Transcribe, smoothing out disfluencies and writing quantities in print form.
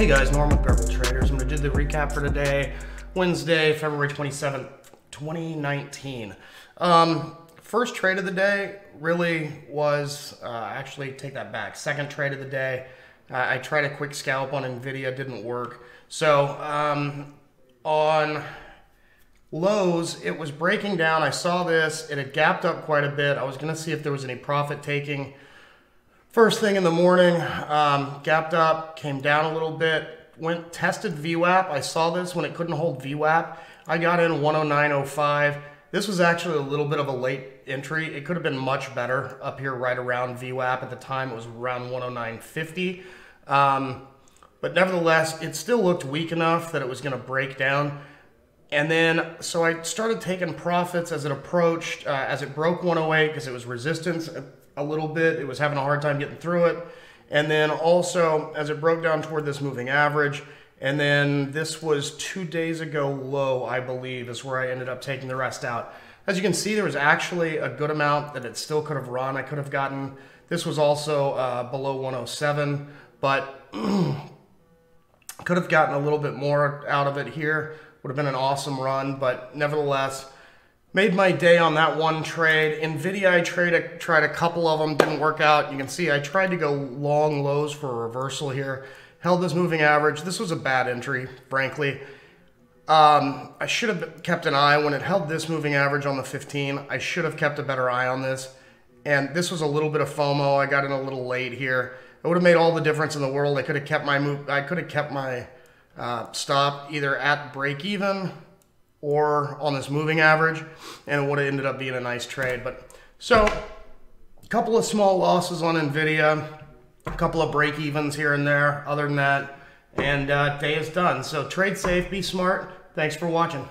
Hey guys, Norm with Bearable Traders. I'm going to do the recap for today, Wednesday, February 27th, 2019. First trade of the day really was, actually take that back, second trade of the day. I tried a quick scalp on NVIDIA, didn't work. So on lows, it was breaking down. I saw this, it had gapped up quite a bit. I was going to see if there was any profit taking. First thing in the morning, gapped up, came down a little bit, tested VWAP. I saw this when it couldn't hold VWAP. I got in 109.05. This was actually a little bit of a late entry. It could have been much better up here right around VWAP. At the time, it was around 109.50. But nevertheless, it still looked weak enough that it was going to break down. And then, so I started taking profits as it approached, as it broke 108 because it was resistance a little bit. It was having a hard time getting through it. And then also as it broke down toward this moving average. And then this was 2 days ago low, I believe, is where I ended up taking the rest out. As you can see, there was actually a good amount that it still could have run. I could have gotten, this was also below 107, but could have gotten a little bit more out of it here. Would have been an awesome run, but nevertheless, made my day on that one trade. NVIDIA, I tried a couple of them, didn't work out. You can see I tried to go long lows for a reversal here. Held this moving average. This was a bad entry, frankly. I should have kept an eye when it held this moving average on the 15. I should have kept a better eye on this. And this was a little bit of FOMO. I got in a little late here. It would have made all the difference in the world. I could have kept my move. I could have kept my stop either at break even or on this moving average, and it would have ended up being a nice trade. But so a couple of small losses on NVIDIA, a couple of break evens here and there. Other than that, and day is done. So trade safe, be smart. Thanks for watching.